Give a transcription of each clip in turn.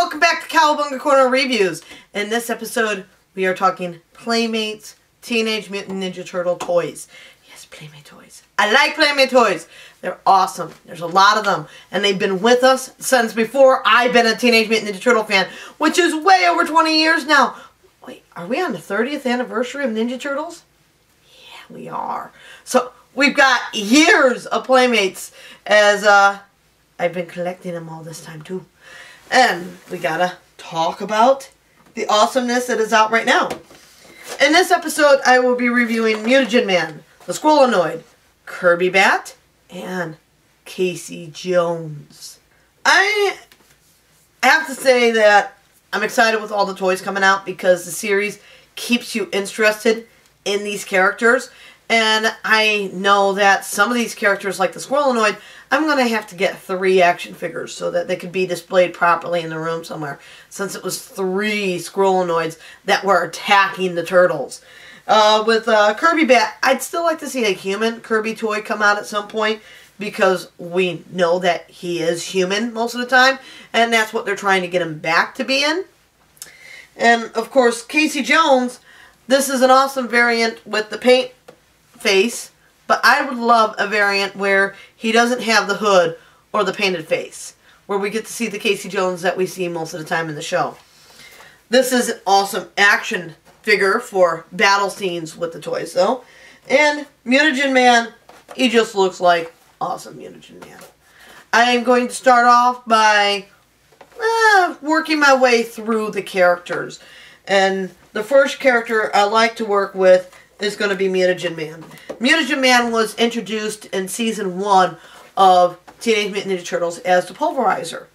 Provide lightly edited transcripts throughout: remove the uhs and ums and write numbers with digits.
welcome back to Cowabunga Corner Reviews. In this episode, we are talking Playmates Teenage Mutant Ninja Turtle toys. Yes, Playmate toys. I like Playmate toys. They're awesome. There's a lot of them. And they've been with us since before I've been a Teenage Mutant Ninja Turtle fan, which is way over 20 years now. Wait, are we on the 30th anniversary of Ninja Turtles? Yeah, we are. So, we've got years of Playmates as I've been collecting them all this time too. And we gotta talk about the awesomeness that is out right now. In this episode, I will be reviewing Mutagenman, the Squirrelanoid, Kirby Bat, and Casey Jones. I have to say that I'm excited with all the toys coming out because the series keeps you interested in these characters. And I know that some of these characters, like the Squirrelanoid, I'm going to have to get 3 action figures so that they could be displayed properly in the room somewhere. Since it was 3 Squirrelanoids that were attacking the turtles. With Kirby Bat, I'd still like to see a human Kirby toy come out at some point. Because we know that he is human most of the time. And that's what they're trying to get him back to being. And, of course, Casey Jones, this is an awesome variant with the paint face, but I would love a variant where he doesn't have the hood or the painted face, where we get to see the Casey Jones that we see most of the time in the show. This is an awesome action figure for battle scenes with the toys, though. And Mutagenman, he just looks like awesome Mutagenman. I am going to start off by working my way through the characters. And the first character I like to work with is going to be Mutagenman. Mutagenman was introduced in Season 1 of Teenage Mutant Ninja Turtles as the Pulverizer.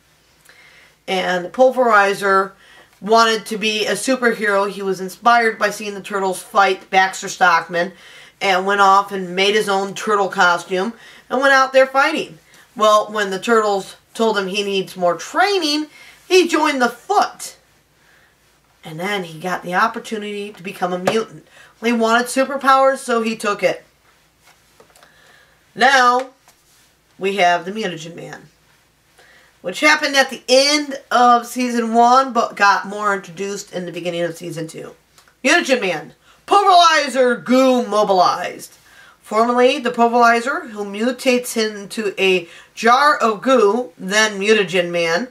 And the Pulverizer wanted to be a superhero. He was inspired by seeing the Turtles fight Baxter Stockman and went off and made his own turtle costume and went out there fighting. Well, when the Turtles told him he needs more training, he joined the Foot. And then he got the opportunity to become a mutant. He wanted superpowers, so he took it. Now, we have the Mutagenman, which happened at the end of Season 1, but got more introduced in the beginning of Season 2. Mutagenman, Pulverizer Goo Mobilized. Formerly the Pulverizer, who mutates into a jar of goo, then Mutagenman.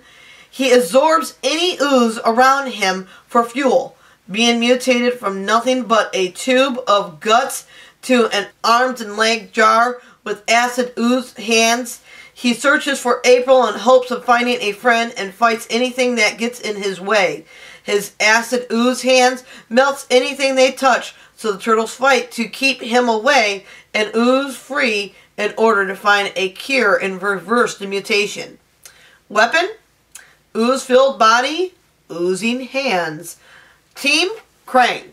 He absorbs any ooze around him for fuel, being mutated from nothing but a tube of guts to an arms and leg jar with acid ooze hands. He searches for April in hopes of finding a friend and fights anything that gets in his way. His acid ooze hands melts anything they touch, so the turtles fight to keep him away and ooze free in order to find a cure and reverse the mutation. Weapon? Ooze-filled body, oozing hands. Team Krang.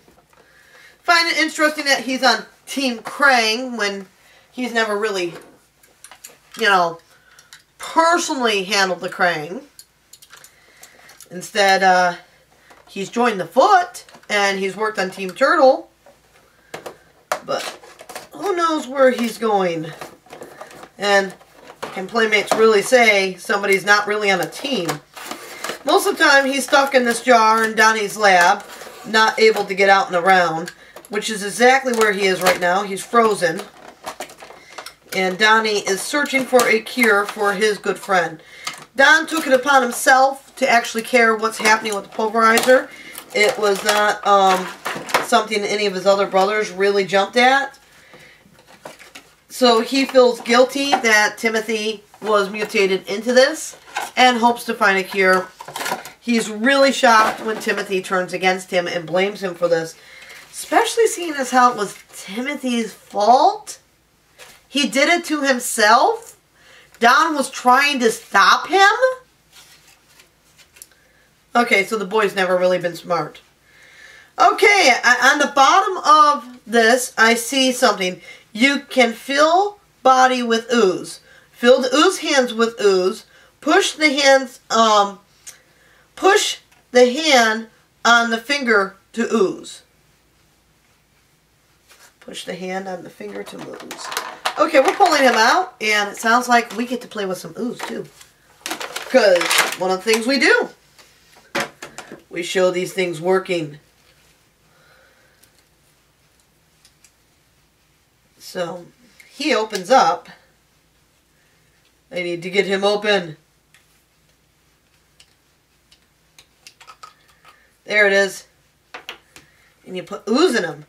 Find it interesting that he's on Team Krang when he's never really, personally handled the Krang. Instead, he's joined the Foot and he's worked on Team Turtle. But who knows where he's going? And can Playmates really say somebody's not really on a team? Most of the time, he's stuck in this jar in Donnie's lab, not able to get out and around, which is exactly where he is right now. He's frozen. And Donnie is searching for a cure for his good friend. Don took it upon himself to actually care what's happening with the Pulverizer. It was not something any of his other brothers really jumped at. So he feels guilty that Timothy was mutated into this and hopes to find a cure. He's really shocked when Timothy turns against him and blames him for this, especially seeing as how it was Timothy's fault. He did it to himself. Don was trying to stop him. Okay, so the boy's never really been smart. Okay, on the bottom of this, I see something. You can fill body with ooze. Fill the ooze hands with ooze. Push the hands, push the hand on the finger to ooze. Push the hand on the finger to ooze. Okay, we're pulling him out, and it sounds like we get to play with some ooze, too. Because one of the things we do. we show these things working. So, he opens up. I need to get him open. There it is. And you put ooze in him.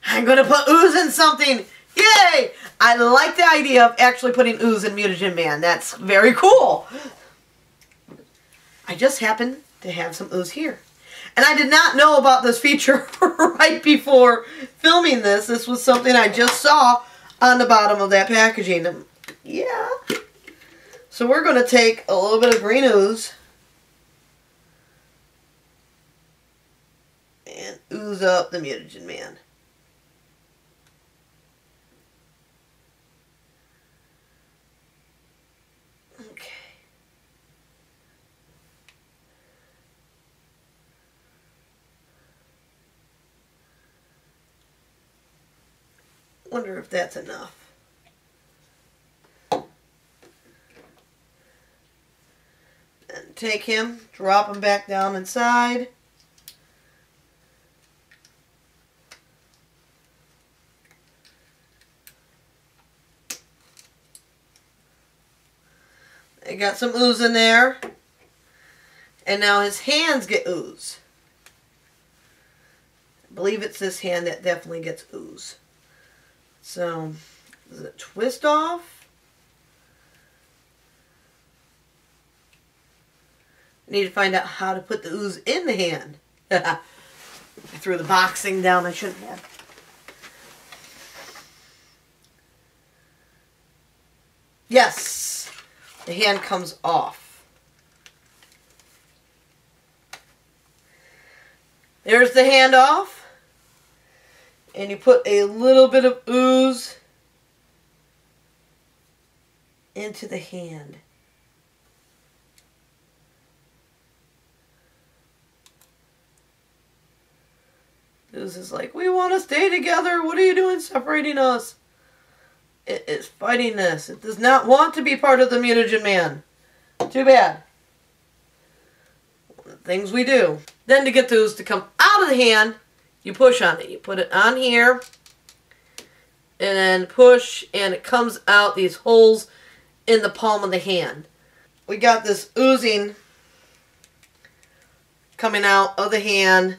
I'm going to put ooze in something. Yay! I like the idea of actually putting ooze in Mutagenman. That's very cool. I just happen to have some ooze here. And I did not know about this feature right before filming this. This was something I just saw on the bottom of that packaging. Yeah. So we're going to take a little bit of green ooze and ooze up the Mutagenman. Okay. Wonder if that's enough. And take him, drop him back down inside. I got some ooze in there. And now his hands get ooze. I believe it's this hand that definitely gets ooze. So, does it twist off? I need to find out how to put the ooze in the hand. I threw the boxing down. I shouldn't have. Yes! The hand comes off. There's the hand off. And you put a little bit of ooze into the hand. Ooze is like, we want to stay together. What are you doing separating us? It is fighting this. It does not want to be part of the Mutagenman. Too bad. One of the things we do. Then to get the ooze to come out of the hand, you push on it. You put it on here. And then push. And it comes out these holes in the palm of the hand. We got this oozing coming out of the hand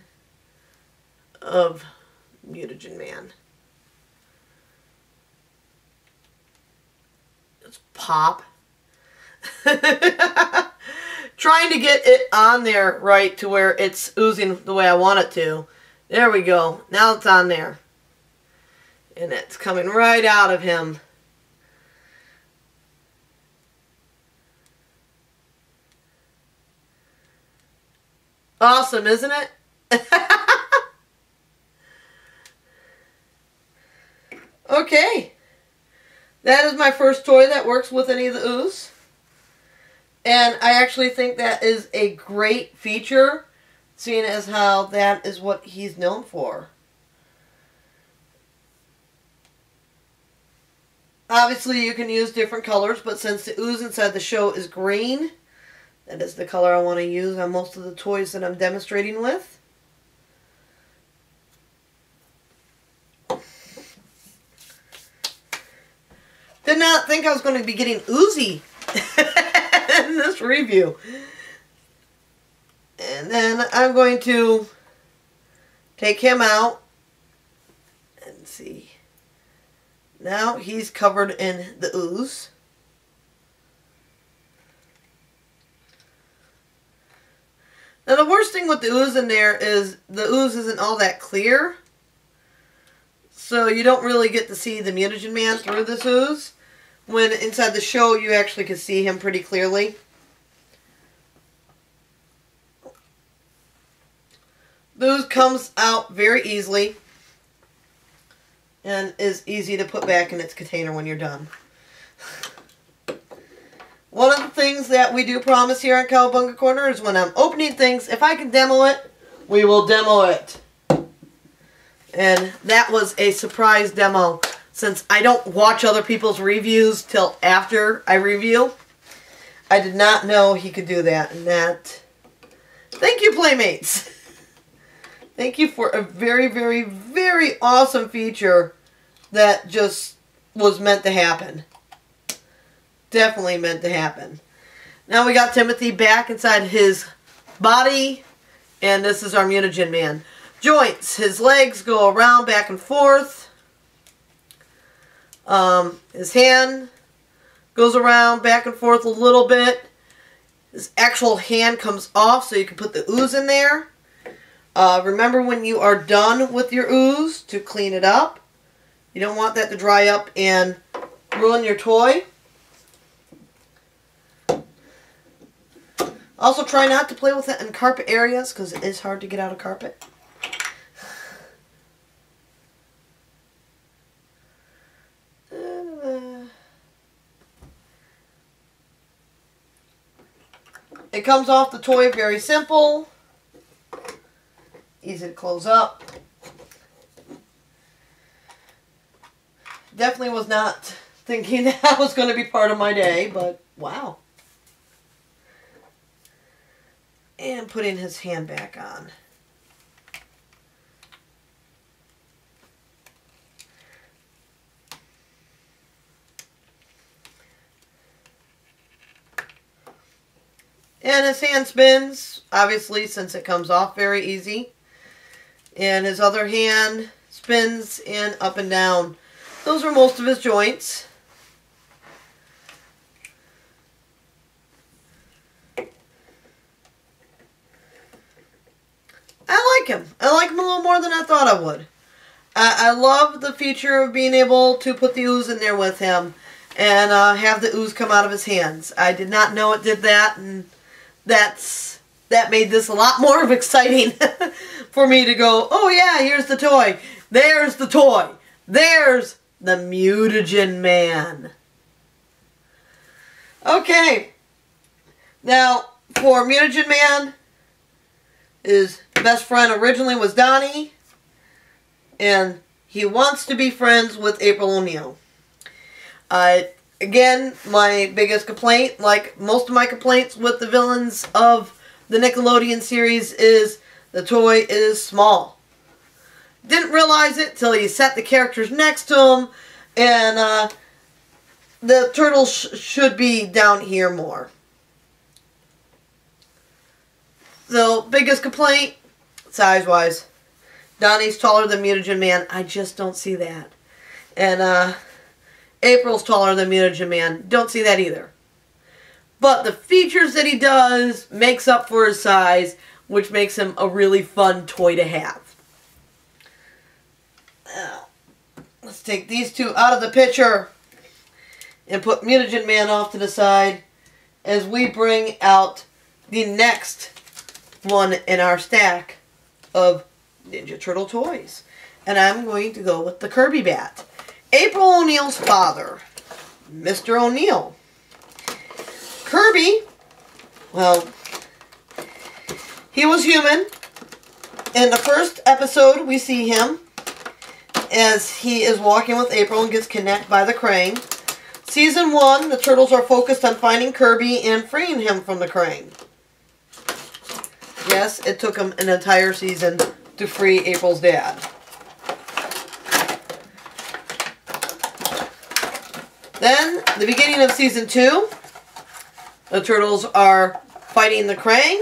of Mutagenman. Just pop. Trying to get it on there right to where it's oozing the way I want it to. There we go. Now it's on there. And it's coming right out of him. Awesome, isn't it? Okay. That is my first toy that works with any of the ooze. And I actually think that is a great feature, seeing as how that is what he's known for. Obviously, you can use different colors, but since the ooze inside the show is green, that is the color I want to use on most of the toys that I'm demonstrating with. Did not think I was going to be getting oozy in this review. And then I'm going to take him out and see. Now he's covered in the ooze. Now the worst thing with the ooze in there is the ooze isn't all that clear. So you don't really get to see the Mutagenman through this ooze. When inside the show you actually can see him pretty clearly. The ooze comes out very easily. And is easy to put back in its container when you're done. One of the things that we do promise here on Cowabunga Corner is when I'm opening things, if I can demo it, we will demo it. And that was a surprise demo, since I don't watch other people's reviews till after I review. I did not know he could do that, and that Thank you, Playmates. Thank you for a very, very, very awesome feature that just was meant to happen. Definitely meant to happen. Now we got Timothy back inside his body. And this is our Mutagenman. Joints. His legs go around, back and forth. His hand goes around, back and forth a little bit. His actual hand comes off so you can put the ooze in there. Remember when you are done with your ooze to clean it up. You don't want that to dry up and ruin your toy. Also, try not to play with it in carpet areas because it is hard to get out of carpet. It comes off the toy very simple. Easy to close up. Definitely was not thinking that was going to be part of my day, but wow. And putting his hand back on. And his hand spins, obviously, since it comes off very easy. And his other hand spins in up and down. Those are most of his joints. I like him. I like him a little more than I thought I would. I love the feature of being able to put the ooze in there with him and have the ooze come out of his hands. I did not know it did that, and that made this a lot more of exciting for me to go, oh yeah, here's the toy. There's the toy. There's the Mutagenman. Okay. Now, for Mutagenman, his best friend originally was Donnie, and he wants to be friends with April O'Neil. Again, my biggest complaint, like most of my complaints with the villains of the Nickelodeon series, is the toy is small. Didn't realize it till you set the characters next to him, and the turtles should be down here more. So, biggest complaint, size-wise. Donnie's taller than Mutagenman. I just don't see that. And, April's taller than Mutagenman. Don't see that either. But the features that he does makes up for his size, which makes him a really fun toy to have. Now, let's take these two out of the picture and put Mutagenman off to the side as we bring out the next one in our stack of Ninja Turtle toys. And I'm going to go with the Kirby bat. April O'Neil's father, Mr. O'Neil. Kirby, well, he was human. In the first episode, we see him as he is walking with April and gets kidnapped by the Krang. Season 1, the turtles are focused on finding Kirby and freeing him from the Krang. Yes, it took him an entire season to free April's dad. Then, the beginning of Season 2, the turtles are fighting the Krang,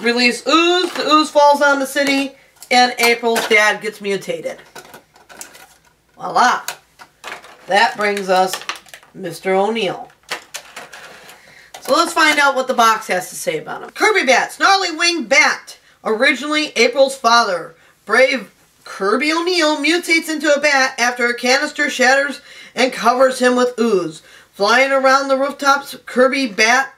release ooze, the ooze falls on the city, and April's dad gets mutated. Voila! That brings us Mr. O'Neil. So let's find out what the box has to say about him. Kirby Bat, Snarly Winged Bat. Originally April's father. Brave Kirby O'Neil mutates into a bat after a canister shatters and covers him with ooze. Flying around the rooftops, Kirby Bat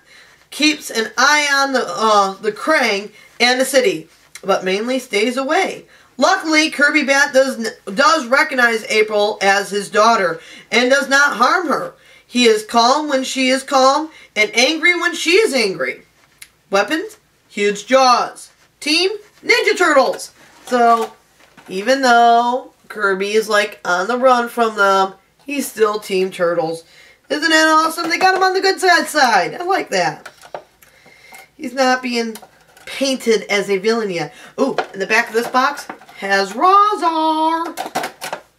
keeps an eye on the Krang and the city, but mainly stays away. Luckily, Kirby Bat does recognize April as his daughter and does not harm her. He is calm when she is calm and angry when she is angry. Weapons? Huge jaws. Team? Ninja Turtles. So, even though Kirby is like on the run from them, he's still Team Turtles. Isn't that awesome? They got him on the good side. I like that. He's not being painted as a villain yet. Ooh, in the back of this box has Razar.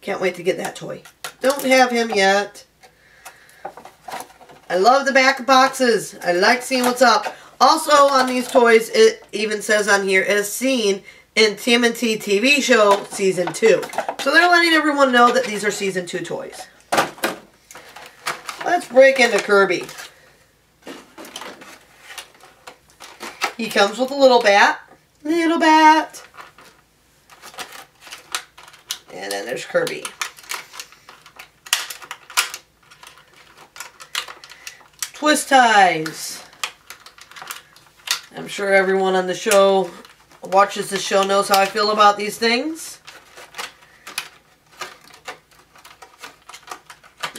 Can't wait to get that toy. Don't have him yet. I love the back of boxes. I like seeing what's up. Also on these toys, it even says on here, as seen in TMNT TV show Season 2. So they're letting everyone know that these are Season 2 toys. Let's break into Kirby. He comes with a little bat. Little bat. And then there's Kirby. Twist ties. I'm sure everyone on the show watches the show knows how I feel about these things.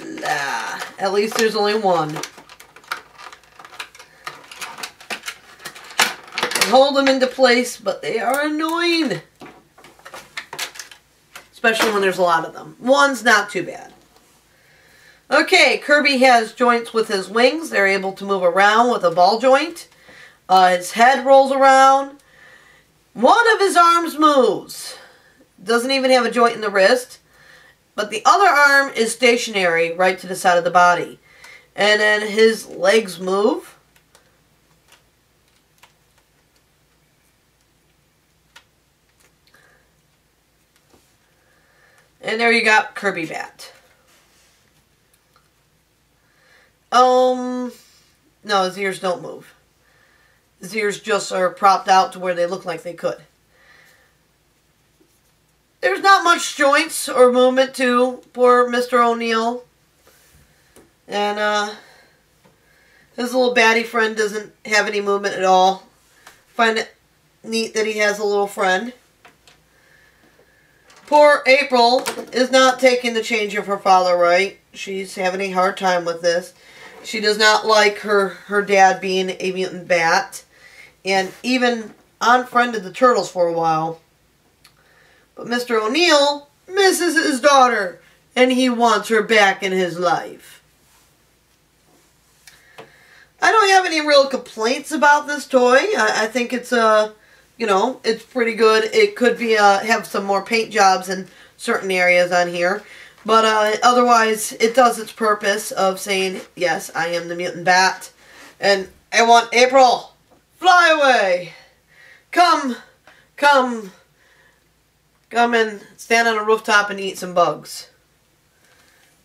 Nah, at least there's only one. They hold them into place, but they are annoying. Especially when there's a lot of them. One's not too bad. Okay, Kirby has joints with his wings. They're able to move around with a ball joint. His head rolls around. One of his arms moves. Doesn't even have a joint in the wrist. But the other arm is stationary right to the side of the body. And then his legs move. And there you got Kirby Bat. No, his ears don't move. His ears just are propped out to where they look like they could. There's not much joints or movement to poor Mr. O'Neill. And, his little baddie friend doesn't have any movement at all. Find it neat that he has a little friend. Poor April is not taking the change of her father right. She's having a hard time with this. She does not like her dad being a mutant bat. And even unfriended the turtles for a while. But Mr. O'Neill misses his daughter. And he wants her back in his life. I don't have any real complaints about this toy. I think it's you know, it's pretty good. It could be have some more paint jobs in certain areas on here. But otherwise, it does its purpose of saying, yes, I am the mutant bat. And I want April, fly away. Come and stand on a rooftop and eat some bugs.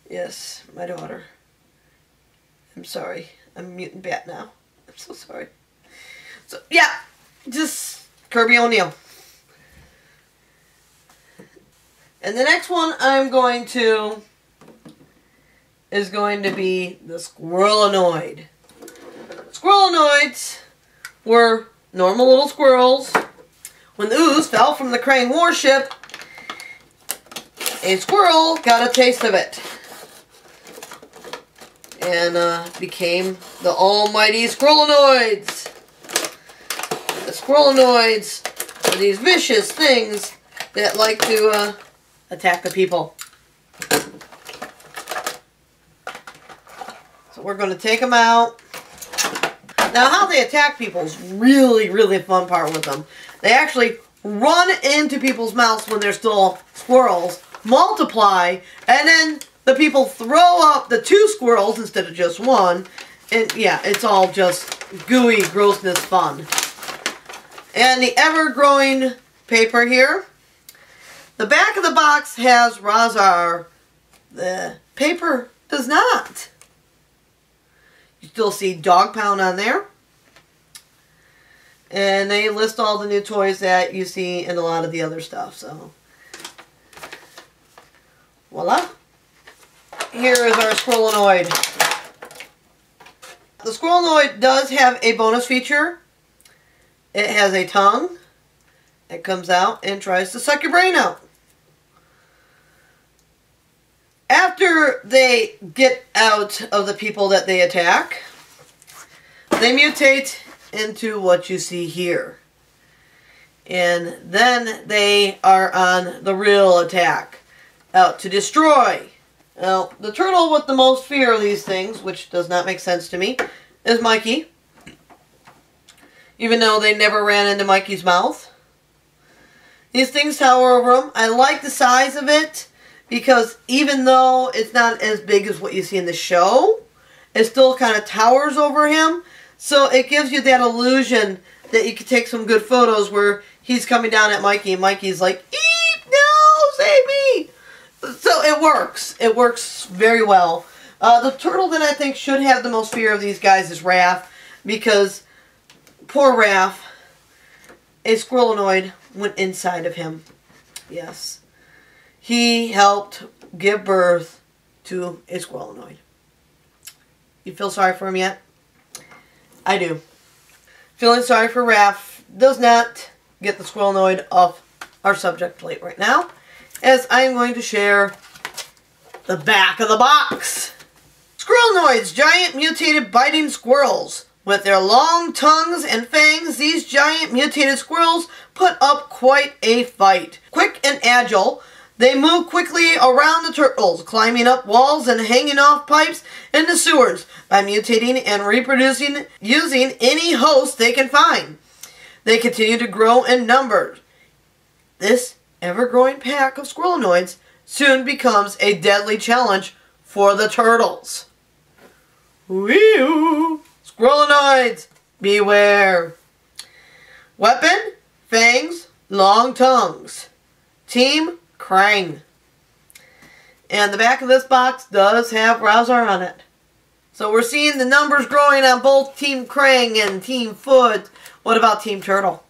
Yes, my daughter. I'm sorry. I'm a mutant bat now. I'm so sorry. So, yeah, just Kirby O'Neill. And the next one I'm going to is going to be the Squirrelanoid. Squirrelanoids were normal little squirrels. When the ooze fell from the Krang warship, a squirrel got a taste of it. And became the almighty Squirrelanoids. The Squirrelanoids are these vicious things that like to attack the people. So we're going to take them out. Now how they attack people is really, really a fun part with them. They actually run into people's mouths when they're still squirrels, multiply, and then the people throw up the 2 squirrels instead of just 1. And yeah, it's all just gooey grossness fun. And the ever-growing paper here. The back of the box has Razar. The paper does not. You still see Dog Pound on there. And they list all the new toys that you see in a lot of the other stuff. So, voila. Here is our Squirrelanoid. The Squirrelanoid does have a bonus feature. It has a tongue. It comes out and tries to suck your brain out. After they get out of the people that they attack, they mutate into what you see here. And then they are on the real attack, out to destroy. Now, the turtle with the most fear of these things, which does not make sense to me, is Mikey. even though they never ran into Mikey's mouth. These things tower over him. I like the size of it because even though it's not as big as what you see in the show, it still kind of towers over him. So it gives you that illusion that you can take some good photos where he's coming down at Mikey and Mikey's like, "Eep, no, save me!" So it works. It works very well. The turtle that I think should have the most fear of these guys is Raph, because poor Raph, a Squirrelanoid went inside of him. Yes. He helped give birth to a Squirrelanoid. You feel sorry for him yet? I do. Feeling sorry for Raph does not get the Squirrelanoid off our subject plate right now, as I am going to share the back of the box. Squirrelanoids, giant mutated biting squirrels. With their long tongues and fangs, these giant mutated squirrels put up quite a fight. Quick and agile, they move quickly around the turtles, climbing up walls and hanging off pipes in the sewers by mutating and reproducing using any host they can find. They continue to grow in numbers. This ever-growing pack of Squirrelanoids soon becomes a deadly challenge for the turtles. Wee-oo! Squirrelanoids, beware. Weapon, fangs, long tongues. Team, Krang. And the back of this box does have Rouser on it. So we're seeing the numbers growing on both Team Krang and Team Foot. What about Team Turtle?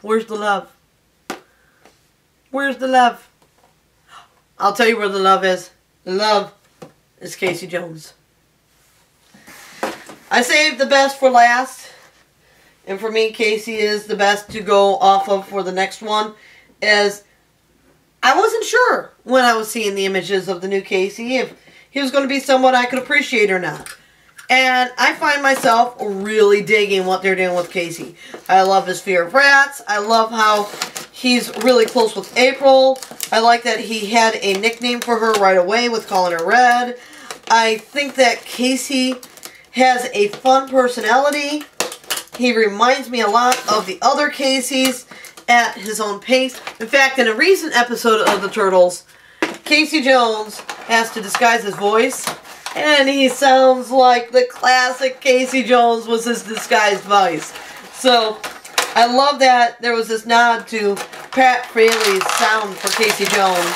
Where's the love? Where's the love? I'll tell you where the love is. The love is Casey Jones. I saved the best for last. And for me, Casey is the best to go off of for the next one. As I wasn't sure when I was seeing the images of the new Casey if he was going to be someone I could appreciate or not. And I find myself really digging what they're doing with Casey. I love his fear of rats. I love how he's really close with April. I like that he had a nickname for her right away with calling her Red. I think that Casey has a fun personality. He reminds me a lot of the other Caseys at his own pace. In fact, in a recent episode of the Turtles, Casey Jones has to disguise his voice, and he sounds like the classic Casey Jones was his disguised voice. So, I love that there was this nod to Pat Fraley's sound for Casey Jones.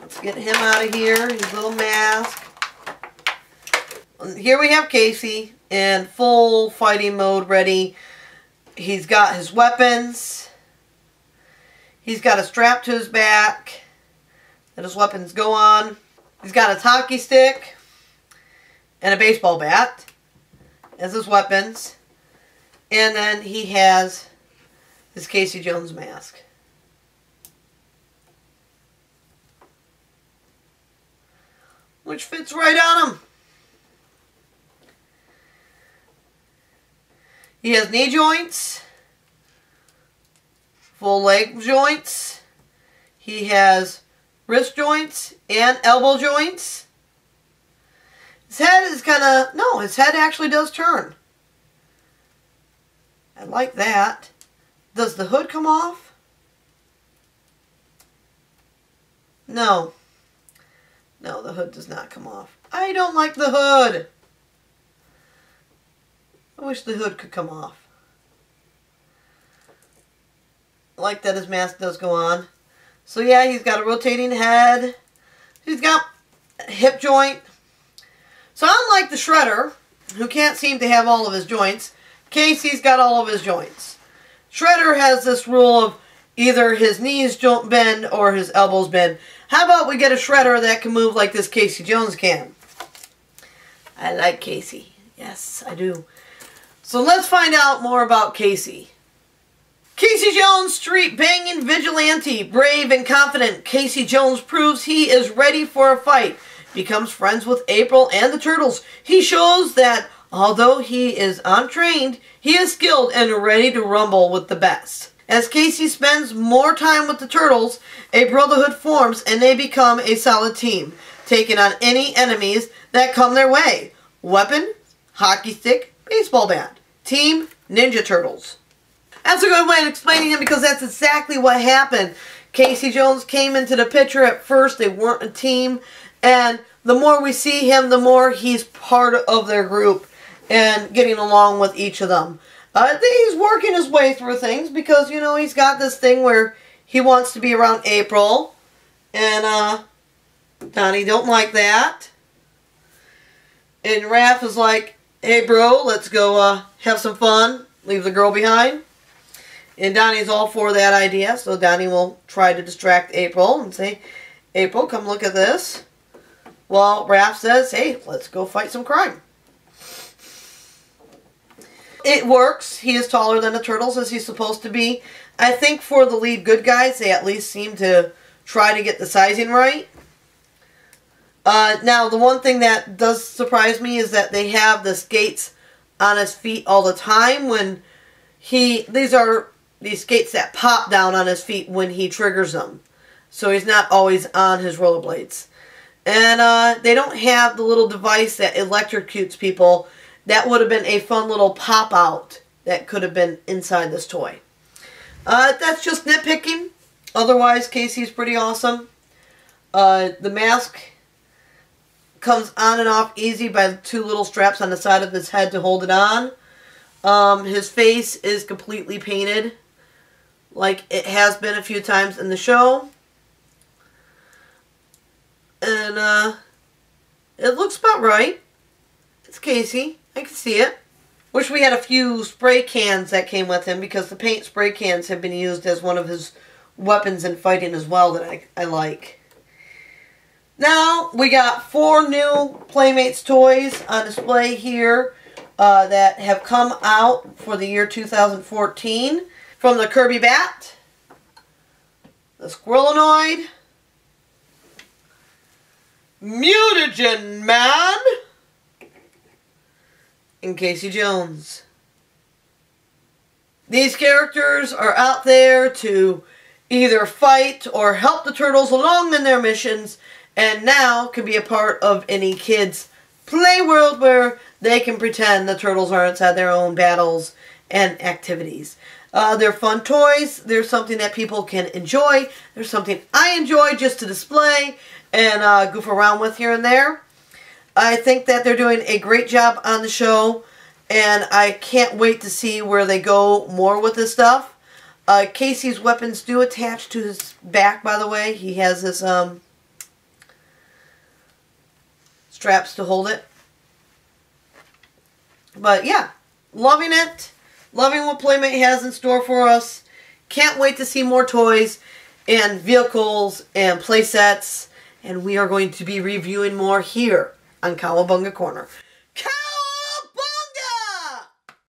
Let's get him out of here, his little mask. Here we have Casey in full fighting mode ready. He's got his weapons. He's got a strap to his back that his weapons go on. He's got a hockey stick and a baseball bat as his weapons. And then he has his Casey Jones mask. Which fits right on him. He has knee joints, full leg joints. He has wrist joints and elbow joints. His head is kind of, no, his head actually does turn. I like that. Does the hood come off? No. No, the hood does not come off. I don't like the hood. I wish the hood could come off. I like that his mask does go on. So yeah, he's got a rotating head. He's got a hip joint. So unlike the Shredder, who can't seem to have all of his joints, Casey's got all of his joints. Shredder has this rule of either his knees don't bend or his elbows bend. How about we get a Shredder that can move like this Casey Jones can? I like Casey. Yes, I do. So let's find out more about Casey. Casey Jones, street banging vigilante, brave and confident. Casey Jones proves he is ready for a fight. Becomes friends with April and the Turtles. He shows that although he is untrained, he is skilled and ready to rumble with the best. As Casey spends more time with the Turtles, a brotherhood forms and they become a solid team, taking on any enemies that come their way. Weapon, hockey stick, baseball bat. Team Ninja Turtles. That's a good way of explaining him because that's exactly what happened. Casey Jones came into the picture at first. They weren't a team. And the more we see him, the more he's part of their group and getting along with each of them. He's working his way through things because, you know, he's got this thing where he wants to be around April. And Donnie don't like that. And Raph is like, hey bro, let's go have some fun. Leave the girl behind. And Donnie's all for that idea. So Donnie will try to distract April and say, April, come look at this. Well, Raph says, hey, let's go fight some crime. It works. He is taller than the Turtles as he's supposed to be. I think for the lead good guys, they at least seem to try to get the sizing right. Now, the one thing that does surprise me is that they have the skates on his feet all the time when these are these skates that pop down on his feet when he triggers them. So he's not always on his rollerblades. And they don't have the little device that electrocutes people. That would have been a fun little pop-out that could have been inside this toy. That's just nitpicking. Otherwise, Casey's pretty awesome. The mask comes on and off easy by the two little straps on the side of his head to hold it on. His face is completely painted, like it has been a few times in the show. And it looks about right. It's Casey. I can see it. Wish we had a few spray cans that came with him because the paint spray cans have been used as one of his weapons in fighting as well that I like. Now, we got 4 new Playmates toys on display here that have come out for the year 2014. From the Kirby bat, the Squirrelanoid, Mutagenman, and Casey Jones. These characters are out there to either fight or help the Turtles along in their missions, and now can be a part of any kid's play world where they can pretend the Turtles are inside their own battles and activities. They're fun toys. They're something that people can enjoy. They're something I enjoy just to display and goof around with here and there. I think that they're doing a great job on the show, and I can't wait to see where they go more with this stuff. Casey's weapons do attach to his back, by the way. He has his straps to hold it. But yeah, loving it. Loving what Playmate has in store for us. Can't wait to see more toys and vehicles and play sets. And we are going to be reviewing more here on Cowabunga Corner.